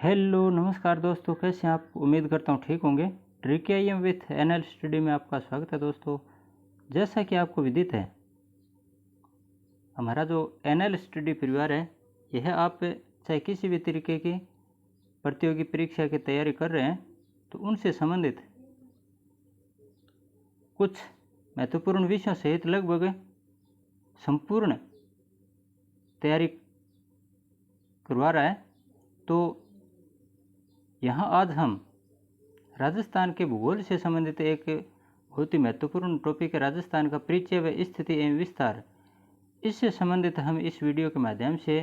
Hello नमस्कार दोस्तों, कैसे हैं आप? उम्मीद करता हूँ ठीक होंगे। Tricky I am with NL study में आपका स्वागत है दोस्तों। जैसा कि आपको विदित है, हमारा जो एनएल स्टडी परिवार है, यह आप चाहे किसी भी तरीके की प्रतियोगी परीक्षा की तैयारी कर रहे हैं तो उनसे संबंधित कुछ महत्वपूर्ण विषयों सहित लगभग संपूर्ण तैयारी करवा रहा है। तो यहाँ आज हम राजस्थान के भूगोल से संबंधित एक बहुत ही महत्वपूर्ण टॉपिक है, राजस्थान का परिचय व स्थिति एवं विस्तार। इससे संबंधित हम इस वीडियो के माध्यम से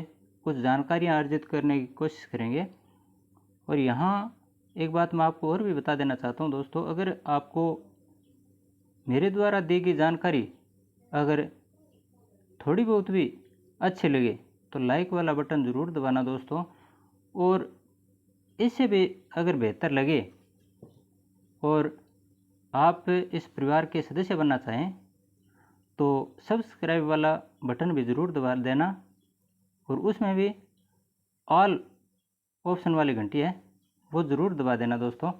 कुछ जानकारियाँ अर्जित करने की कोशिश करेंगे। और यहाँ एक बात मैं आपको और भी बता देना चाहता हूँ दोस्तों, अगर आपको मेरे द्वारा दी गई जानकारी अगर थोड़ी बहुत भी अच्छी लगे तो लाइक वाला बटन ज़रूर दबाना दोस्तों। और इससे भी अगर बेहतर लगे और आप इस परिवार के सदस्य बनना चाहें तो सब्सक्राइब वाला बटन भी ज़रूर दबा देना और उसमें भी ऑल ऑप्शन वाली घंटी है वो ज़रूर दबा देना दोस्तों,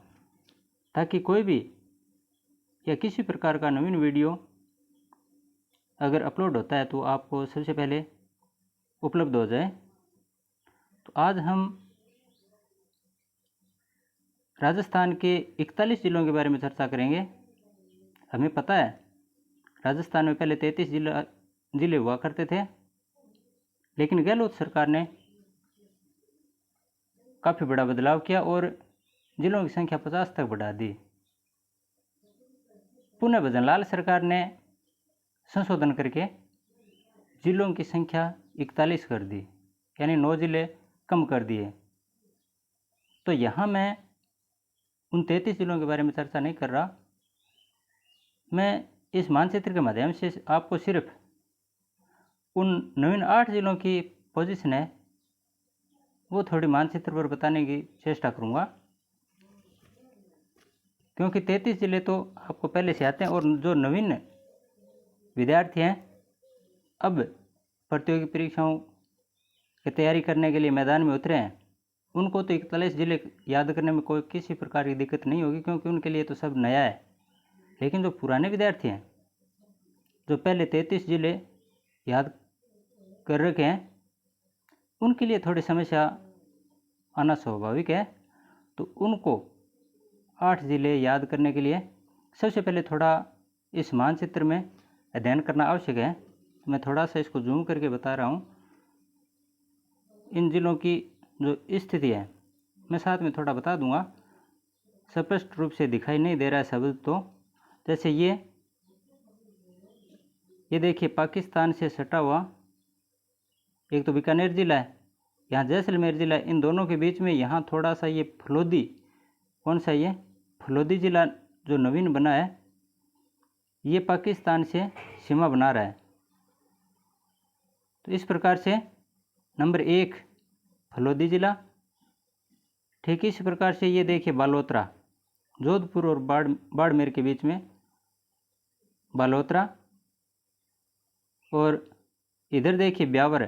ताकि कोई भी या किसी प्रकार का नवीन वीडियो अगर अपलोड होता है तो आपको सबसे पहले उपलब्ध हो जाए। तो आज हम राजस्थान के 41 जिलों के बारे में चर्चा करेंगे। हमें पता है राजस्थान में पहले 33 जिले हुआ करते थे, लेकिन गहलोत सरकार ने काफ़ी बड़ा बदलाव किया और जिलों की संख्या 50 तक बढ़ा दी। पुनः भजनलाल सरकार ने संशोधन करके जिलों की संख्या 41 कर दी, यानी 9 जिले कम कर दिए। तो यहाँ मैं उन 33 जिलों के बारे में चर्चा नहीं कर रहा, मैं इस मानचित्र के माध्यम से आपको सिर्फ उन नवीन 8 जिलों की पोजीशन है वो थोड़ी मानचित्र पर बताने की चेष्टा करूँगा, क्योंकि 33 जिले तो आपको पहले से आते हैं और जो नवीन विद्यार्थी हैं अब प्रतियोगी परीक्षाओं की तैयारी करने के लिए मैदान में उतरे हैं, उनको तो 41 जिले याद करने में कोई किसी प्रकार की दिक्कत नहीं होगी, क्योंकि उनके लिए तो सब नया है। लेकिन जो पुराने विद्यार्थी हैं जो पहले 33 जिले याद कर रखे हैं उनके लिए थोड़ी समस्या आना स्वाभाविक है। तो उनको 8 जिले याद करने के लिए सबसे पहले थोड़ा इस मानचित्र में अध्ययन करना आवश्यक है। मैं थोड़ा सा इसको जूम करके बता रहा हूँ। इन जिलों की जो स्थिति है मैं साथ में थोड़ा बता दूंगा, स्पष्ट रूप से दिखाई नहीं दे रहा है शब्द तो। जैसे ये देखिए पाकिस्तान से सटा हुआ एक तो बीकानेर जिला है, यहाँ जैसलमेर जिला है, इन दोनों के बीच में यहाँ थोड़ा सा ये फलोदी, कौन सा ये फलोदी जिला जो नवीन बना है ये पाकिस्तान से सीमा बना रहा है। तो इस प्रकार से नंबर 1 फलोदी जिला। ठीक इसी प्रकार से ये देखिए बालोतरा, जोधपुर और बाड़मेर के बीच में बालोतरा। और इधर देखिए ब्यावर,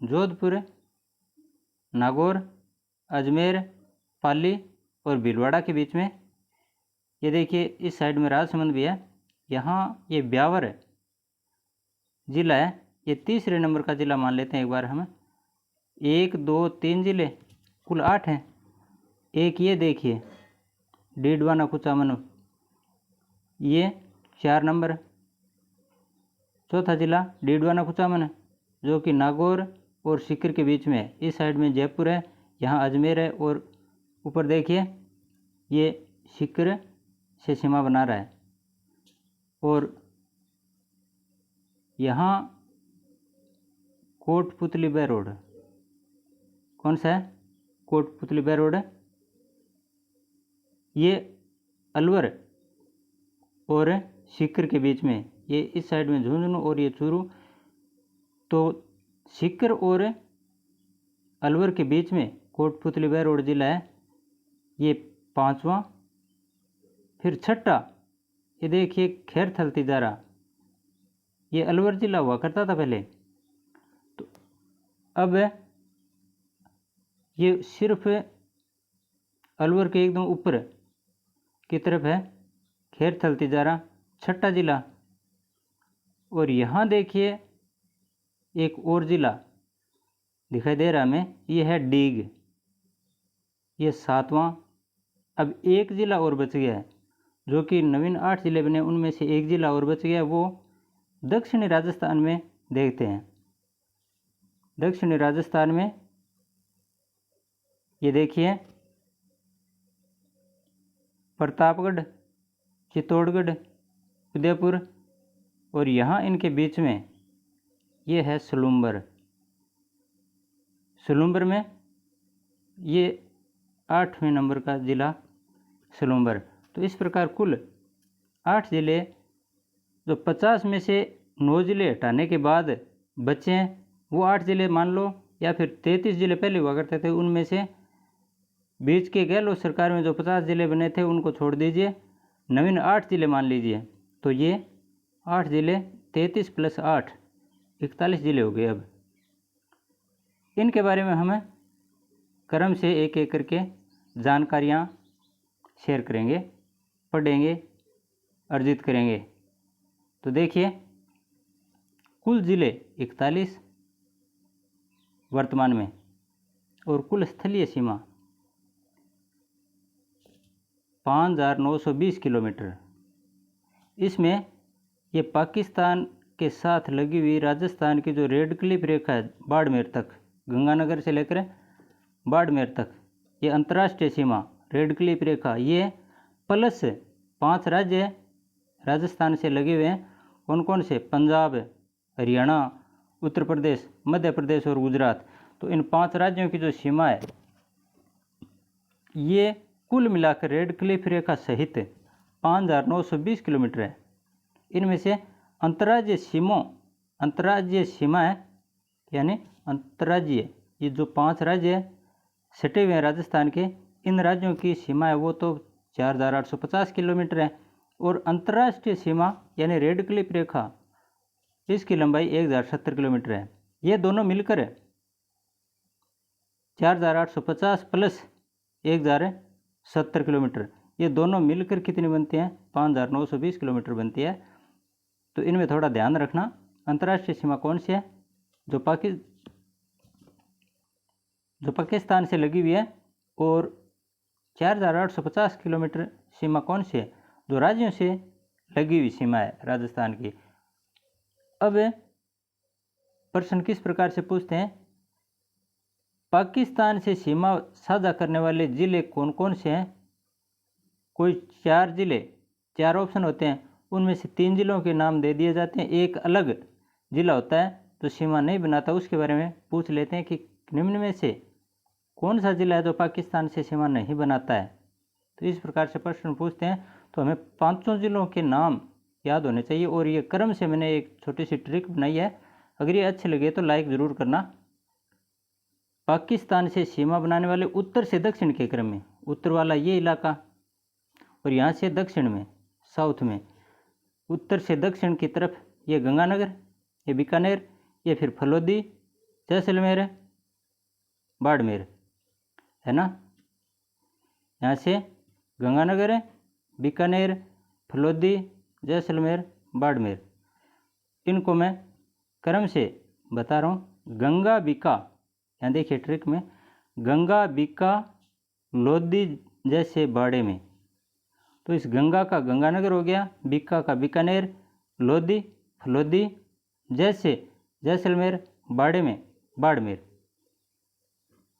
जोधपुर, नागौर, अजमेर, पाली और भीलवाड़ा के बीच में। ये देखिए इस साइड में राजसमंद भी है। यहाँ ये ब्यावर जिला है, ये तीसरे नंबर का जिला मान लेते हैं एक बार हम। 1 2 3 जिले कुल 8 हैं। एक ये देखिए डीडवाना कुचामन, ये 4 नंबर। चौथा जिला डीडवाना कुचामन जो कि नागौर और सीकर के बीच में है। इस साइड में जयपुर है, यहाँ अजमेर है और ऊपर देखिए ये सीकर से सीमा बना रहा है। और यहाँ कोटपुतली रोड, कौन सा है कोटपुतली रोड है, ये अलवर और सीकर के बीच में। ये इस साइड में झुंझुनू और ये चूरू। तो सीकर और अलवर के बीच में कोटपुतली रोड जिला है, ये 5वां। फिर छठा ये देखिए खैरथल तिजारा, ये अलवर जिला हुआ करता था पहले, तो अब ये सिर्फ अलवर के एकदम ऊपर की तरफ है खैरथल तिजारा, छठा जिला। और यहाँ देखिए एक और जिला दिखाई दे रहा हमें, ये है डीग, ये 7वां। अब एक जिला और बच गया है, जो कि नवीन 8 जिले बने उनमें से एक जिला और बच गया, वो दक्षिणी राजस्थान में देखते हैं। दक्षिणी राजस्थान में ये देखिए प्रतापगढ़, चित्तौड़गढ़, उदयपुर, और यहाँ इनके बीच में ये है सलूम्बर। सलूम्बर में ये 8वें नंबर का जिला सलूम्बर। तो इस प्रकार कुल 8 जिले, जो 50 में से 9 जिले हटाने के बाद बचे हैं वो 8 जिले मान लो, या फिर 33 जिले पहले हुआ करते थे, उनमें से बीच के गहलोत सरकार में जो 50 जिले बने थे उनको छोड़ दीजिए, नवीन 8 जिले मान लीजिए। तो ये 8 जिले 33 + 8 41 जिले हो गए। अब इनके बारे में हमें क्रम से एक एक करके जानकारियाँ शेयर करेंगे, पढ़ेंगे, अर्जित करेंगे। तो देखिए कुल जिले 41 वर्तमान में, और कुल स्थलीय सीमा 5920 किलोमीटर। इसमें ये पाकिस्तान के साथ लगी हुई राजस्थान की जो रेड क्लिफ रेखा है बाड़मेर तक, गंगानगर से लेकर बाड़मेर तक, ये अंतर्राष्ट्रीय सीमा रेड क्लिफ रेखा, ये प्लस 5 राज्य राजस्थान से लगे हुए हैं। कौन कौन से? पंजाब, हरियाणा, उत्तर प्रदेश, मध्य प्रदेश और गुजरात। तो इन 5 राज्यों की जो सीमा है ये कुल मिलाकर रेड क्लिफ रेखा सहित 5920 किलोमीटर है। इनमें से अंतर्राज्यीय सीमा है, यानी अंतर्राज्यीय, ये जो 5 राज्य सटे हुए हैं राजस्थान के, इन राज्यों की सीमा है वो तो 4850 किलोमीटर है। और अंतर्राष्ट्रीय सीमा यानी रेड क्लिफ रेखा, इसकी लंबाई 1070 किलोमीटर है। ये दोनों मिलकर 4850 + 1070 किलोमीटर, ये दोनों मिलकर कितनी बनती हैं? 5920 किलोमीटर बनती है। तो इनमें थोड़ा ध्यान रखना, अंतर्राष्ट्रीय सीमा कौन सी है? जो पाकिस्तान से लगी हुई है, और 4850 किलोमीटर सीमा कौन सी है? जो राज्यों से लगी हुई सीमा है राजस्थान की। अब प्रश्न किस प्रकार से पूछते हैं, पाकिस्तान से सीमा साझा करने वाले जिले कौन कौन से हैं? कोई 4 जिले, 4 ऑप्शन होते हैं, उनमें से 3 जिलों के नाम दे दिए जाते हैं। एक अलग जिला होता है तो सीमा नहीं बनाता, उसके बारे में पूछ लेते हैं कि निम्न में से कौन सा जिला है जो पाकिस्तान से सीमा नहीं बनाता है। तो इस प्रकार से प्रश्न पूछते हैं। तो हमें 5 जिलों के नाम याद होने चाहिए, और ये क्रम से मैंने एक छोटी सी ट्रिक बनाई है। अगर ये अच्छे लगे तो लाइक ज़रूर करना। पाकिस्तान से सीमा बनाने वाले उत्तर से दक्षिण के क्रम में, उत्तर वाला ये इलाका, और यहाँ से दक्षिण में, साउथ में, उत्तर से दक्षिण की तरफ ये गंगानगर, ये बीकानेर, ये फिर फलोदी, जैसलमेर, बाड़मेर, है ना। यहाँ से गंगानगर, बीकानेर, फलोदी, जैसलमेर, बाड़मेर, इनको मैं क्रम से बता रहा हूँ। गंगा बीका, यहाँ देखिए ट्रिक में, गंगा बीका लोधी जैसे बाड़े में, तो इस गंगा का गंगानगर हो गया, बीका का बीकानेर, लोधी फलोदी, जैसे जैसलमेर, बाड़े में बाड़मेर।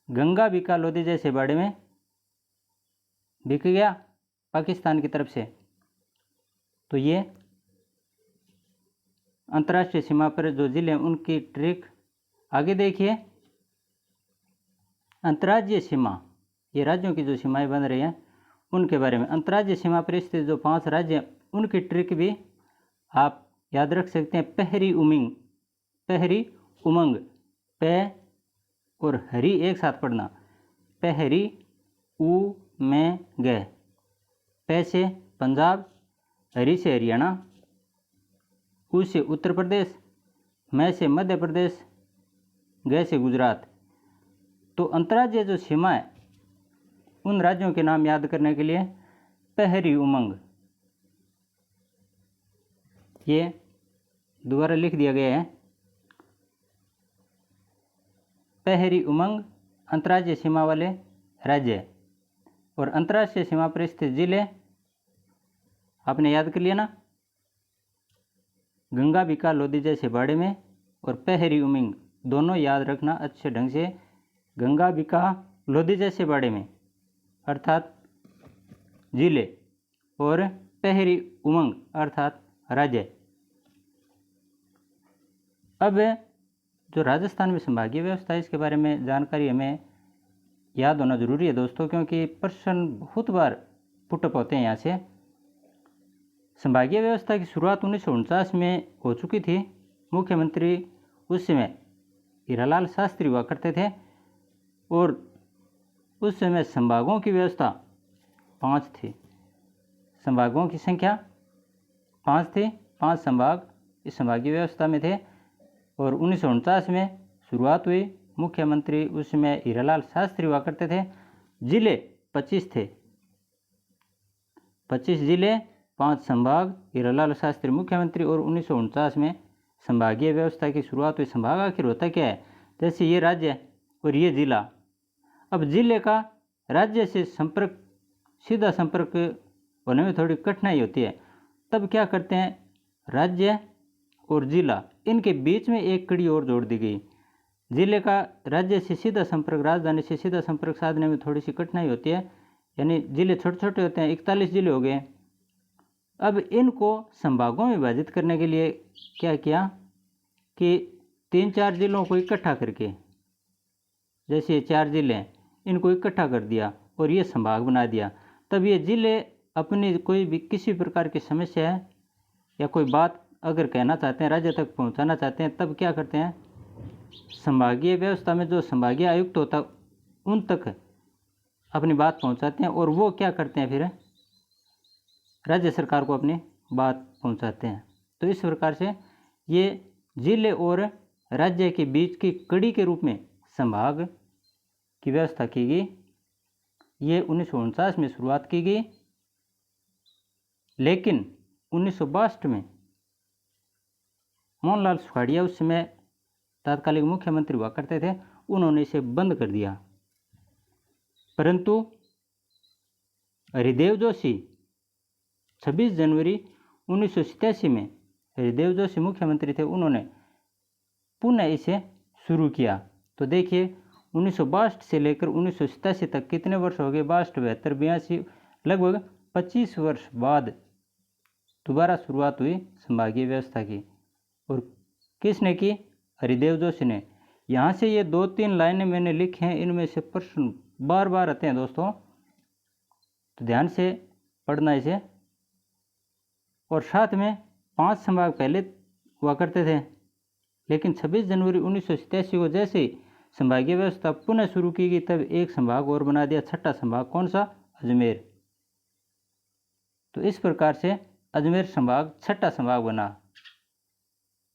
गंगा बीका लोधी जैसे बाड़े में बिक गया पाकिस्तान की तरफ से। तो ये अंतर्राष्ट्रीय सीमा पर जो जिले हैं उनकी ट्रिक। आगे देखिए, अंतर्राज्यीय सीमा, ये राज्यों की जो सीमाएं बन रही हैं उनके बारे में। अंतर्राज्यीय सीमा पर स्थित जो 5 राज्य हैं उनकी ट्रिक भी आप याद रख सकते हैं। पहरी उमंग, पे और हरी एक साथ पढ़ना, पहरी उ में ग, पे से पंजाब, हरी से हरियाणा, उ से उत्तर प्रदेश, मैं से मध्य प्रदेश, ग से गुजरात। तो अंतर्राज्यीय जो सीमा है उन राज्यों के नाम याद करने के लिए पहरी उमंग, ये दोबारा लिख दिया गया है। पहरी उमंग अंतर्राज्यीय सीमा वाले राज्य और अंतर्राष्ट्रीय सीमा पर स्थित जिले आपने याद कर लिया ना, गंगा बिका लोधी जैसे बाड़े में और पहरी उमंग दोनों याद रखना अच्छे ढंग से। गंगा बिका लोधी जैसे बाड़े में अर्थात जिले और पहरी उमंग अर्थात राज्य। अब जो राजस्थान में संभागीय व्यवस्था है इसके बारे में जानकारी हमें याद होना जरूरी है दोस्तों, क्योंकि प्रश्न बहुत बार पुटअप होते हैं यहाँ से। संभागीय व्यवस्था की शुरुआत 1949 में हो चुकी थी। मुख्यमंत्री उस समय हीरालाल शास्त्री हुआ करते थे और उस समय संभागों की व्यवस्था 5 थी। संभागों की संख्या 5 थी, 5 संभाग इस संभागीय व्यवस्था में थे और 1949 में शुरुआत हुई। मुख्यमंत्री उस समय हीरालाल शास्त्री हुआ करते थे। जिले 25 थे, 25 जिले, 5 संभाग, हीरालाल शास्त्री मुख्यमंत्री और 1949 में संभागीय व्यवस्था की शुरुआत हुई। संभाग आखिर होता क्या है, जैसे ये राज्य और ये जिला। अब जिले का राज्य से संपर्क, सीधा संपर्क होने में थोड़ी कठिनाई होती है, तब क्या करते हैं, राज्य और जिला इनके बीच में एक कड़ी और जोड़ दी गई। जिले का राज्य से सीधा संपर्क, राजधानी से सीधा संपर्क साधने में थोड़ी सी कठिनाई होती है, यानी जिले छोटे छोटे होते हैं, 41 जिले हो गए। अब इनको संभागों में विभाजित करने के लिए क्या किया कि 3-4 जिलों को इकट्ठा करके, जैसे 4 जिले हैं इनको इकट्ठा कर दिया और ये संभाग बना दिया। तब ये जिले अपनी कोई भी किसी प्रकार की समस्या है या कोई बात अगर कहना चाहते हैं, राज्य तक पहुंचाना चाहते हैं, तब क्या करते हैं, संभागीय व्यवस्था में जो संभागीय आयुक्त होता उन तक अपनी बात पहुंचाते हैं और वो क्या करते हैं, फिर राज्य सरकार को अपनी बात पहुंचाते हैं। तो इस प्रकार से ये जिले और राज्य के बीच की कड़ी के रूप में संभाग की व्यवस्था की गई। ये 1949 में शुरुआत की गई, लेकिन 1962 में मोहनलाल सुखाड़िया उस समय तात्कालिक मुख्यमंत्री हुआ करते थे, उन्होंने इसे बंद कर दिया। परंतु हरिदेव जोशी 26 जनवरी 1987 में हरिदेव जोशी मुख्यमंत्री थे, उन्होंने पुनः इसे शुरू किया। तो देखिए 1962 से लेकर 1987 तक कितने वर्ष हो गए, 62, 72, 82, लगभग 25 वर्ष बाद दोबारा शुरुआत हुई संभागीय व्यवस्था की। और किसने की, हरिदेव जोशी ने। यहाँ से ये 2-3 लाइनें मैंने लिखी हैं, इनमें से प्रश्न बार बार आते हैं दोस्तों, तो ध्यान से पढ़ना इसे। और साथ में 5 संभाग पहले हुआ करते थे, लेकिन 26 जनवरी 1987 को जैसे ही संभागीय व्यवस्था पुनः शुरू की गई, तब एक संभाग और बना दिया, 6ठा संभाग, कौन सा, अजमेर। तो इस प्रकार से अजमेर संभाग 6ठा संभाग बना।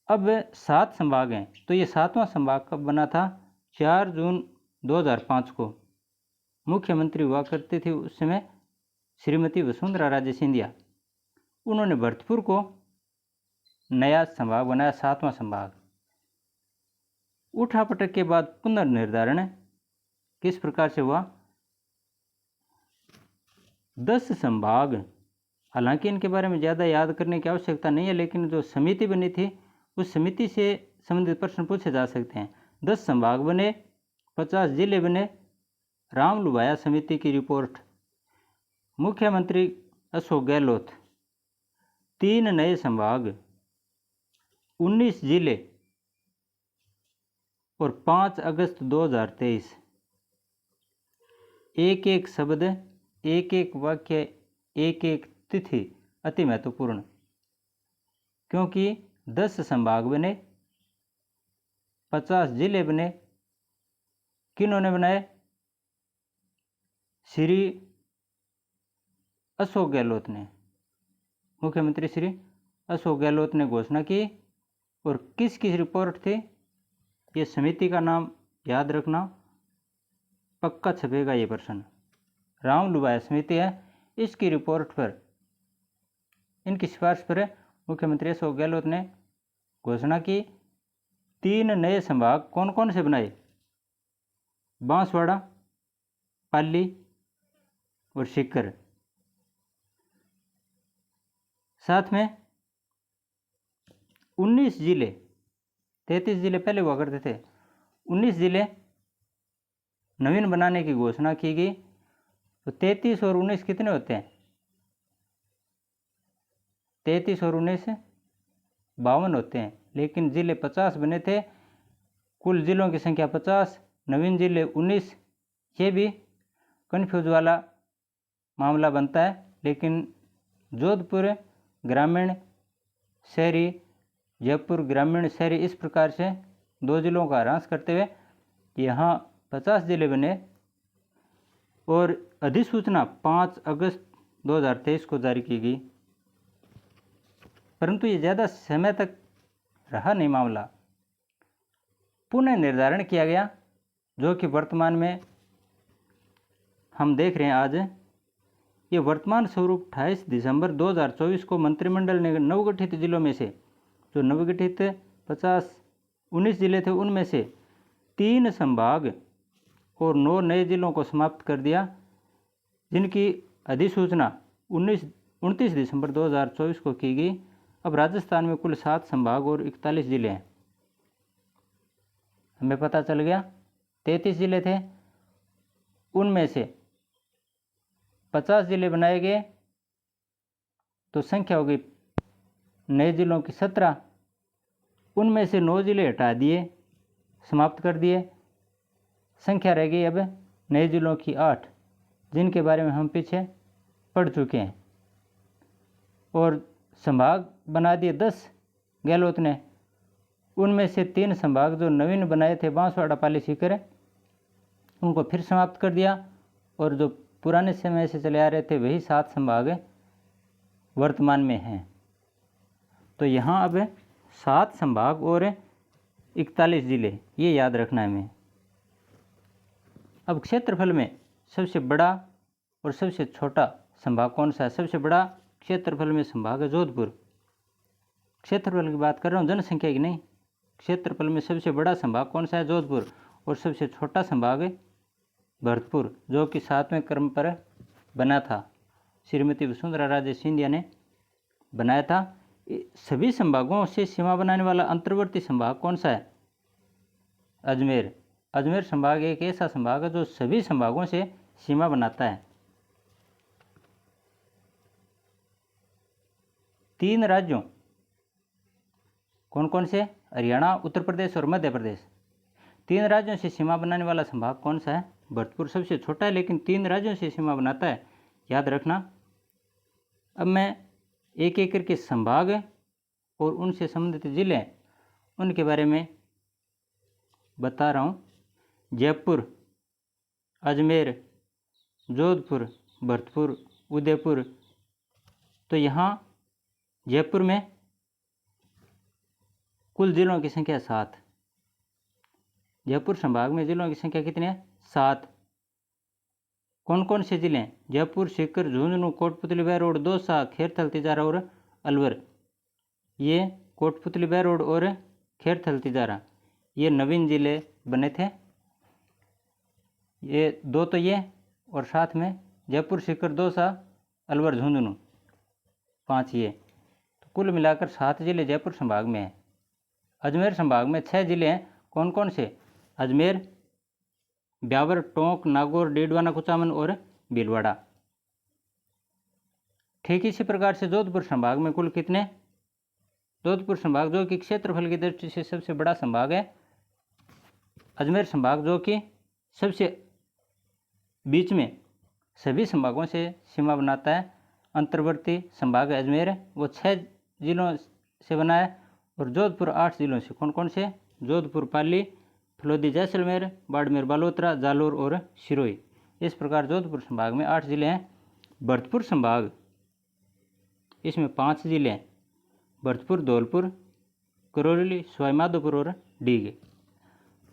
अब 7 संभाग हैं, तो ये 7वां संभाग कब बना था, 4 जून 2005 को। मुख्यमंत्री हुआ करती थी उस समय श्रीमती वसुंधरा राजे सिंधिया। उन्होंने भरतपुर को नया संभाग बनाया, 7वां संभाग। उठापटक के बाद पुनर्निर्धारण किस प्रकार से हुआ, 10 संभाग, हालांकि इनके बारे में ज़्यादा याद करने की आवश्यकता नहीं है, लेकिन जो समिति बनी थी उस समिति से संबंधित प्रश्न पूछे जा सकते हैं। 10 संभाग बने, 50 जिले बने। राम लुभाया समिति की रिपोर्ट, मुख्यमंत्री अशोक गहलोत, 3 नए संभाग, 19 जिले और 5 अगस्त 2023। एक एक शब्द, एक एक वाक्य, एक एक तिथि अति महत्वपूर्ण, क्योंकि 10 संभाग बने, 50 जिले बने। किन्होंने बनाए, श्री अशोक गहलोत ने, मुख्यमंत्री श्री अशोक गहलोत ने घोषणा की। और किसकी रिपोर्ट थी, ये समिति का नाम याद रखना, पक्का छपेगा ये प्रश्न। राम लुबाया समिति है, इसकी रिपोर्ट पर, इनकी सिफारिश पर मुख्यमंत्री अशोक गहलोत ने घोषणा की 3 नए संभाग कौन कौन से बनाए? बांसवाड़ा, पाली और सीकर। साथ में 19 जिले, 33 जिले पहले हुआ करते थे, 19 जिले नवीन बनाने की घोषणा की गई। तो 33 और 19 कितने होते हैं? 33 और 19 52 होते हैं, लेकिन जिले 50 बने थे। कुल जिलों की संख्या 50, नवीन जिले 19। ये भी कन्फ्यूज वाला मामला बनता है, लेकिन जोधपुर ग्रामीण शहरी, जयपुर ग्रामीण शहरी, इस प्रकार से 2 जिलों का ह्रास करते हुए यहाँ 50 जिले बने और अधिसूचना 5 अगस्त 2023 को जारी की गई। परंतु ये ज़्यादा समय तक रहा नहीं मामला, पुनः निर्धारण किया गया, जो कि वर्तमान में हम देख रहे हैं। आज ये वर्तमान स्वरूप 28 दिसंबर 2024 को मंत्रिमंडल ने नवगठित जिलों में से, जो नवगठित 19 जिले थे, उनमें से 3 संभाग और 9 नए जिलों को समाप्त कर दिया, जिनकी अधिसूचना 29 दिसंबर 2024 को की गई। अब राजस्थान में कुल 7 संभाग और 41 जिले हैं। हमें पता चल गया 33 जिले थे, उनमें से 50 जिले बनाए गए, तो संख्या हो गई नए जिलों की 17। उनमें से 9 जिले हटा दिए, समाप्त कर दिए, संख्या रह गई अब नए जिलों की 8, जिनके बारे में हम पीछे पढ़ चुके हैं। और संभाग बना दिए 10 गहलोत ने, उनमें से 3 संभाग जो नवीन बनाए थे, बांसवाड़ा, पाली, सीकर, उनको फिर समाप्त कर दिया। और जो पुराने समय से चले आ रहे थे वही 7 संभाग वर्तमान में हैं। तो यहाँ अब 7 संभाग और 41 जिले, ये याद रखना है हमें। अब क्षेत्रफल में सबसे बड़ा और सबसे छोटा संभाग कौन सा है? सबसे बड़ा क्षेत्रफल में संभाग है जोधपुर। क्षेत्रफल की बात कर रहा हूँ, जनसंख्या की नहीं। क्षेत्रफल में सबसे बड़ा संभाग कौन सा है? जोधपुर। और सबसे छोटा संभाग है भरतपुर, जो कि 7वें क्रम पर बना था, श्रीमती वसुंधरा राजे सिंधिया ने बनाया था। सभी संभागों से सीमा बनाने वाला अंतर्वर्ती संभाग कौन सा है? अजमेर। अजमेर संभाग एक ऐसा संभाग है जो सभी संभागों से सीमा बनाता है। 3 राज्यों कौन कौन से? हरियाणा, उत्तर प्रदेश और मध्य प्रदेश। 3 राज्यों से सीमा बनाने वाला संभाग कौन सा है? भरतपुर सबसे छोटा है, लेकिन 3 राज्यों से सीमा बनाता है, याद रखना। अब मैं एक एक करके संभाग और उनसे संबंधित जिले, उनके बारे में बता रहा हूँ। जयपुर, अजमेर, जोधपुर, भरतपुर, उदयपुर। तो यहाँ जयपुर में कुल जिलों की संख्या 7। जयपुर संभाग में जिलों की संख्या कितनी है? 7। कौन कौन से जिले हैं? जयपुर, सीकर, झुंझुनू, कोटपुतली, बहरोड, दौसा, खेरथल, तिजारा और अलवर। ये कोटपुतली, बहरोड और खेरथल, तिजारा ये नवीन जिले बने थे। ये 2 तो ये, और साथ में जयपुर, सीकर, दौसा, अलवर, झुंझुनू 5 ये। तो कुल मिलाकर 7 जिले जयपुर संभाग में हैं। अजमेर संभाग में 6 जिले हैं। कौन कौन से? अजमेर, ब्यावर, टोंक, नागौर, डीडवाना, कुचामन और भीलवाड़ा। ठीक इसी प्रकार से जोधपुर संभाग में कुल कितने? जोधपुर संभाग जो कि क्षेत्रफल की दृष्टि से सबसे बड़ा संभाग है। अजमेर संभाग जो कि सबसे बीच में सभी संभागों से सीमा बनाता है, अंतर्वर्ती संभाग अजमेर, वो 6 जिलों से बना है। और जोधपुर 8 जिलों से। कौन कौन से? जोधपुर, पाली, फलोदी, जैसलमेर, बाड़मेर, बालोतरा, जालोर और सिरोही। इस प्रकार जोधपुर संभाग में 8 जिले हैं। भरतपुर संभाग, इसमें 5 जिले हैं। भरतपुर, धौलपुर, करौली, सवाईमाधोपुर और डीग।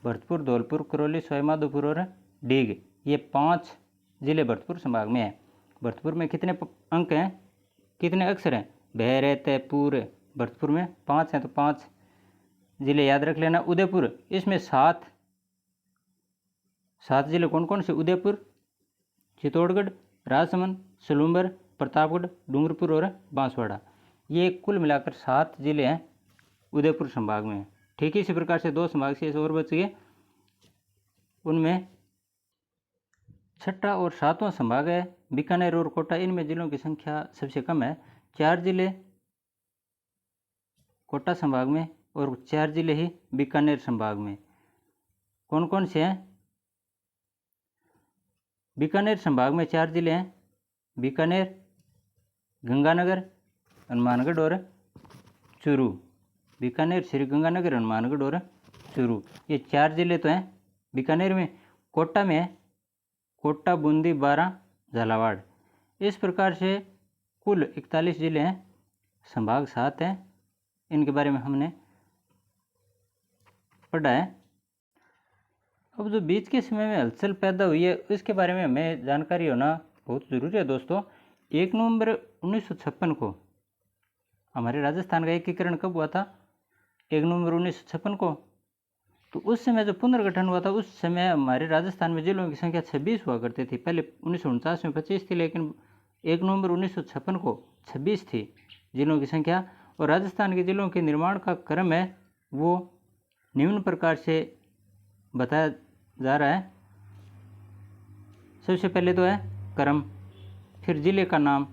भरतपुर, धौलपुर, करौली, सवाईमाधोपुर और डीग, ये 5 जिले भरतपुर संभाग में है। भरतपुर में कितने अंक हैं, कितने अक्षर हैं? भय रहते पूरे भरतपुर में 5 हैं, तो 5 जिले याद रख लेना। उदयपुर, इसमें 7 जिले कौन कौन से? उदयपुर, चित्तौड़गढ़, राजसमंद, सलूंबर, प्रतापगढ़, डूंगरपुर और बांसवाड़ा। ये कुल मिलाकर 7 जिले हैं उदयपुर संभाग में। ठीक इसी प्रकार से 2 संभाग से और बच गए, उनमें छठा और 7वां संभाग है बीकानेर और कोटा। इनमें जिलों की संख्या सबसे कम है। 4 जिले कोटा संभाग में और 4 जिले ही बीकानेर संभाग में। कौन कौन से हैं? बीकानेर संभाग में 4 जिले हैं, बीकानेर, गंगानगर, हनुमानगढ़ और चूरू। बीकानेर, श्रीगंगानगर, हनुमानगढ़ और चूरू, ये 4 जिले तो हैं बीकानेर में। कोटा में है कोटा, बूंदी, बारां, झालावाड़। इस प्रकार से कुल 41 जिले हैं, संभाग 7 हैं। इनके बारे में हमने पढ़ा है। अब जो बीच के समय में हलचल पैदा हुई है इसके बारे में हमें जानकारी होना बहुत ज़रूरी है दोस्तों। 1 नवंबर 1956 को हमारे राजस्थान का एकीकरण कब हुआ था? 1 नवंबर 1956 को। तो उस समय जो पुनर्गठन हुआ था उस समय हमारे राजस्थान में जिलों की संख्या 26 हुआ करती थी। पहले 1949 में 25 थी, लेकिन 1 नवंबर 1956 को 26 थी जिलों की संख्या। और राजस्थान के जिलों के निर्माण का क्रम है वो निम्न प्रकार से बताया जा रहा है। सबसे पहले तो है क्रम, फिर जिले का नाम,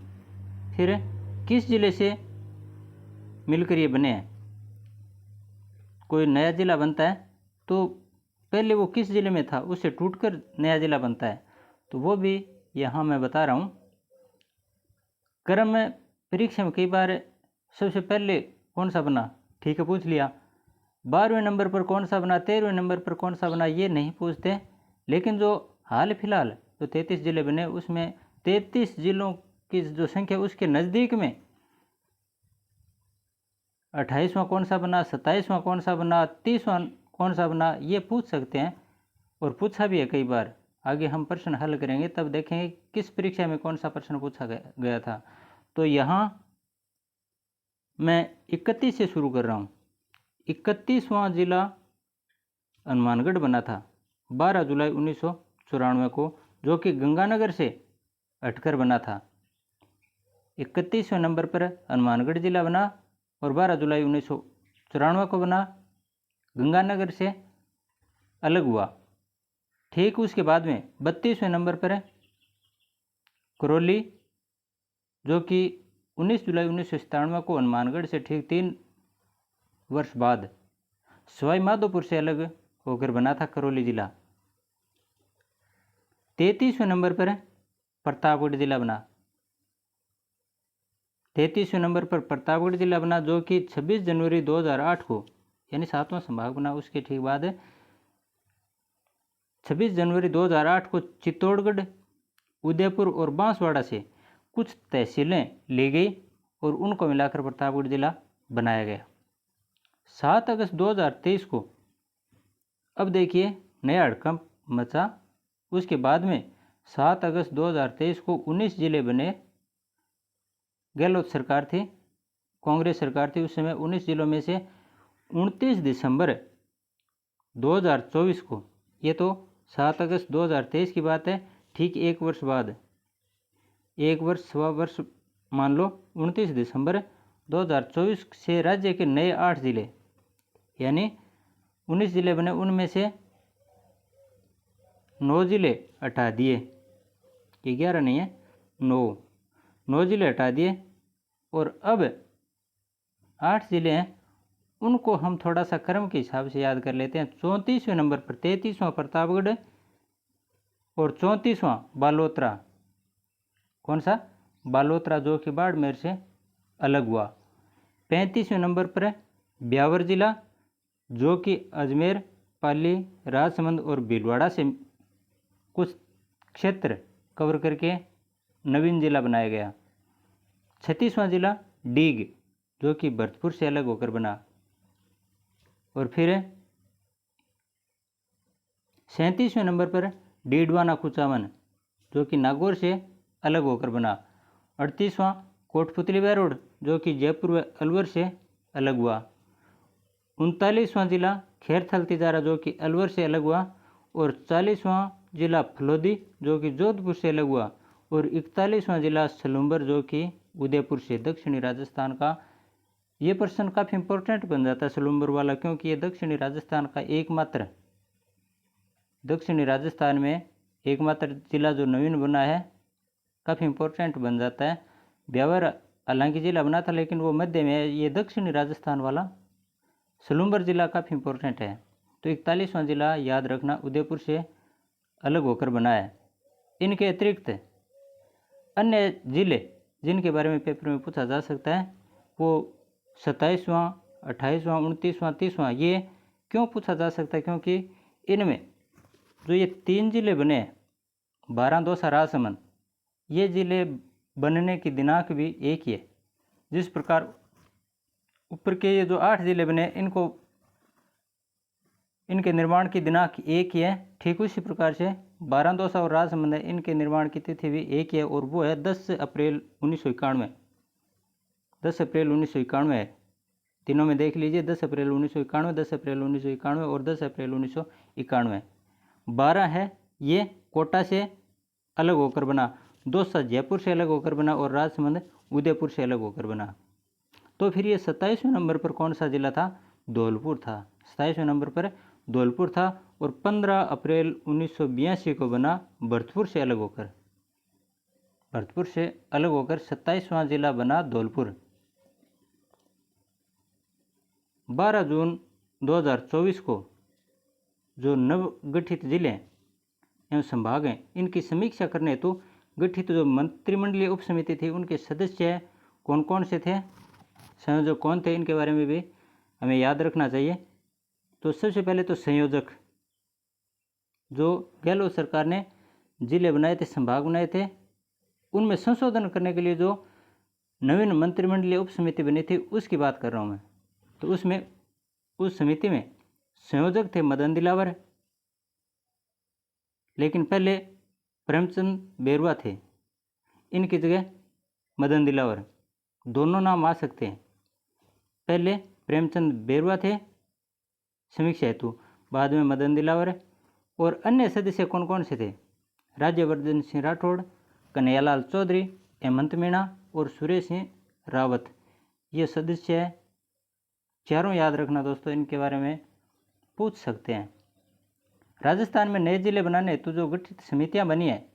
फिर किस जिले से मिलकर ये बने हैं। कोई नया जिला बनता है तो पहले वो किस जिले में था उससे टूटकर नया जिला बनता है, तो वो भी यहाँ मैं बता रहा हूँ। क्रम में परीक्षा में कई बार सबसे पहले कौन सा बना, ठीक है पूछ लिया। 12वें नंबर पर कौन सा बना, 13वें नंबर पर कौन सा बना, ये नहीं पूछते। लेकिन जो हाल फिलहाल जो 33 जिले बने उसमें 33 जिलों की जो संख्या उसके नज़दीक में 28वां कौन सा बना, 27वां कौन सा बना, 30वां कौन सा बना, ये पूछ सकते हैं। और पूछा भी है कई बार। आगे हम प्रश्न हल करेंगे तब देखेंगे किस परीक्षा में कौन सा प्रश्न पूछा गया था। तो यहाँ मैं 31 से शुरू कर रहा हूँ। 31वां जिला हनुमानगढ़ बना था 12 जुलाई 1994 को, जो कि गंगानगर से हटकर बना था। 31वें नंबर पर हनुमानगढ़ जिला बना और 12 जुलाई 1994 को बना, गंगानगर से अलग हुआ। ठीक उसके बाद में 32वें नंबर पर है करौली, जो कि 19 जुलाई 1997 को हनुमानगढ़ से ठीक 3 वर्ष बाद सवाई माधोपुर से अलग होकर बना था करौली जिला। 33वें नंबर पर प्रतापगढ़ जिला बना। 33वें नंबर पर प्रतापगढ़ जिला बना, जो कि 26 जनवरी 2008 को यानी 7वां संभाग बना। उसके ठीक बाद 26 जनवरी 2008 को चित्तौड़गढ़, उदयपुर और बांसवाड़ा से कुछ तहसीलें ली गई और उनको मिलाकर प्रतापगढ़ जिला बनाया गया। 7 अगस्त 2023 को अब देखिए नया हड़कंप मचा। उसके बाद में 7 अगस्त 2023 को 19 जिले बने। गहलोत सरकार थी, कांग्रेस सरकार थी उस समय। 19 जिलों में से 29 दिसंबर 2024 को, ये तो 7 अगस्त 2023 की बात है, ठीक 1 वर्ष बाद, 1 वर्ष सवा वर्ष मान लो, 29 दिसंबर 2024 से राज्य के नए 8 जिले यानी 19 जिले बने, उनमें से 9 जिले हटा दिए। ये 11 नहीं है, 9 जिले हटा दिए और अब 8 जिले हैं। उनको हम थोड़ा सा क्रम के हिसाब से याद कर लेते हैं। 34वें नंबर पर 33वां प्रतापगढ़ और 34वां बालोतरा। कौन सा? बालोतरा, जो कि बाड़मेर से अलग हुआ। 35वें नंबर पर ब्यावर जिला, जो कि अजमेर, पाली, राजसमंद और भीलवाड़ा से कुछ क्षेत्र कवर करके नवीन जिला बनाया गया। 36वां जिला डीग, जो कि भरतपुर से अलग होकर बना। और फिर 37वें नंबर पर डीडवाना कुचामन, जो कि नागौर से अलग होकर बना। 38वां कोटपुतली बैरोड जो कि जयपुर व अलवर से अलग हुआ। 39वां जिला खैरथल तिजारा जो कि अलवर से अलग हुआ। और 40वां जिला फलोदी जो कि जोधपुर से अलग हुआ। और 41वां जिला सलूम्बर जो कि उदयपुर से, दक्षिणी राजस्थान का। ये प्रश्न काफ़ी इंपॉर्टेंट बन जाता है सलूम्बर वाला, क्योंकि ये दक्षिणी राजस्थान का एकमात्र, दक्षिणी राजस्थान में एकमात्र जिला जो नवीन बना है, काफ़ी इंपॉर्टेंट बन जाता है। ब्यावर हालांकि जिला बना था लेकिन वो मध्य में है। ये दक्षिणी राजस्थान वाला सलूम्बर जिला काफ़ी इंपॉर्टेंट है। तो 41वां जिला याद रखना उदयपुर से अलग होकर बना है। इनके अतिरिक्त अन्य जिले जिनके बारे में पेपर में पूछा जा सकता है वो 27वां, 28वां, 29वां, 30वां, ये क्यों पूछा जा सकता है, क्योंकि इनमें जो ये 3 जिले बने, 12, दौसा, राजसमंद, ये जिले बनने की दिनांक भी एक ही है। जिस प्रकार ऊपर के ये जो 8 जिले बने इनके निर्माण की दिनांक एक ही है, ठीक उसी प्रकार से 12, दौसा और राजसमंद है, इनके निर्माण की तिथि भी एक ही है और वो है 10 अप्रैल 1991। 10 अप्रैल 1991 है। तीनों में देख लीजिए, 10 अप्रैल 1991, 10 अप्रैल 1991 और 10 अप्रैल 1991। 12 है ये कोटा से अलग होकर बना, दौसा जयपुर से अलग होकर बना और राजसमंद उदयपुर से अलग होकर बना। तो फिर ये 27वें नंबर पर कौन सा जिला था? धौलपुर था। 27वें नंबर पर धौलपुर था और 15 अप्रैल 1982 को बना भरतपुर से अलग होकर। भरतपुर से अलग होकर 27वां जिला बना धौलपुर। 12 जून 2024 को जो नवगठित जिले एवं संभाग हैं इनकी समीक्षा करने हेतु गठित जो मंत्रिमंडलीय उप समिति थी उनके सदस्य कौन कौन से थे, संयोजक कौन थे, इनके बारे में भी हमें याद रखना चाहिए। तो सबसे पहले तो संयोजक, जो गहलोत सरकार ने जिले बनाए थे, संभाग बनाए थे, उनमें संशोधन करने के लिए जो नवीन मंत्रिमंडलीय उप समिति बनी थी उसकी बात कर रहा हूँ मैं। तो उसमें उस समिति में संयोजक थे मदन दिलावर, लेकिन पहले प्रेमचंद बेरुआ थे, इनकी जगह मदन दिलावर, दोनों नाम आ सकते हैं। पहले प्रेमचंद बेरुआ थे समीक्षा हेतु, बाद में मदन दिलावर। और अन्य सदस्य कौन कौन से थे? राज्यवर्धन सिंह राठौड़, कन्हैयालाल चौधरी, हेमंत मीणा और सुरेश सिंह रावत, ये सदस्य है। चारों याद रखना दोस्तों, इनके बारे में पूछ सकते हैं। राजस्थान में नए जिले बनाने हेतु जो गठित समितियां बनी है,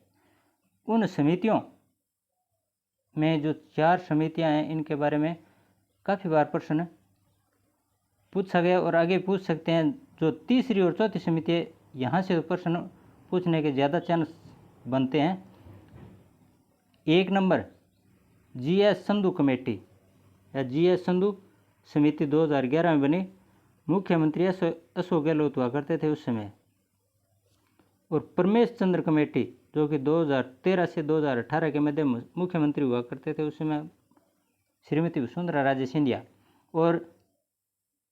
उन समितियों में जो 4 समितियां हैं इनके बारे में काफ़ी बार प्रश्न पूछा गया और आगे पूछ सकते हैं। जो तीसरी और चौथी समिति है, यहाँ से प्रश्न पूछने के ज़्यादा चांस बनते हैं। 1 नंबर GS संधू कमेटी या GS संधू समिति 2011 में बनी, मुख्यमंत्री अशोक गहलोत हुआ करते थे उस समय। और परमेश चंद्र कमेटी जो कि 2013 से 2018 के मध्य मुख्यमंत्री हुआ करते थे उस समय, श्रीमती वसुंधरा राजे सिंधिया। और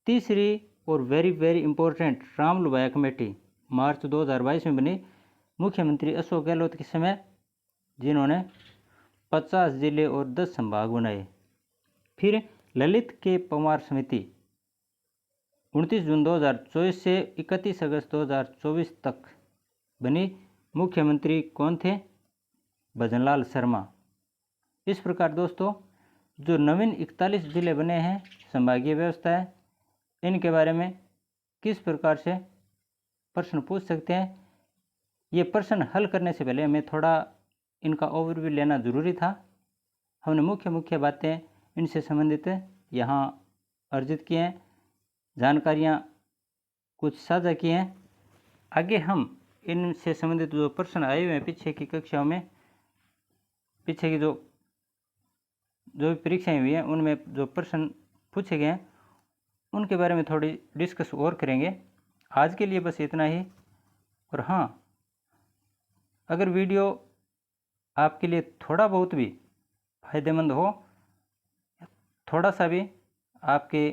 तीसरी और वेरी इंपॉर्टेंट राम लुभाया कमेटी मार्च 2022 में बनी, मुख्यमंत्री अशोक गहलोत के समय, जिन्होंने 50 जिले और 10 संभाग बनाए। फिर ललित के पंवार समिति 29 जून 2024 से 31 अगस्त 2024 तक बनी, मुख्यमंत्री कौन थे? भजनलाल शर्मा। इस प्रकार दोस्तों जो नवीन 41 जिले बने हैं, संभागीय व्यवस्था है, इनके बारे में किस प्रकार से प्रश्न पूछ सकते हैं। ये प्रश्न हल करने से पहले हमें थोड़ा इनका ओवरव्यू लेना ज़रूरी था। हमने मुख्य बातें इनसे संबंधित यहाँ अर्जित किए हैं, जानकारियाँ कुछ साझा की हैं। आगे हम इनसे संबंधित जो प्रश्न आए हुए हैं पीछे की कक्षाओं में, पीछे की जो भी परीक्षाएं हुई हैं उनमें जो प्रश्न पूछे गए हैं उनके बारे में थोड़ी डिस्कस और करेंगे। आज के लिए बस इतना ही। और हाँ, अगर वीडियो आपके लिए थोड़ा बहुत भी फायदेमंद हो, थोड़ा सा भी आपके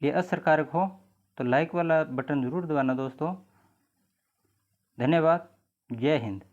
लिए असरकारक हो, तो लाइक वाला बटन ज़रूर दबाना दोस्तों। धन्यवाद। जय हिंद।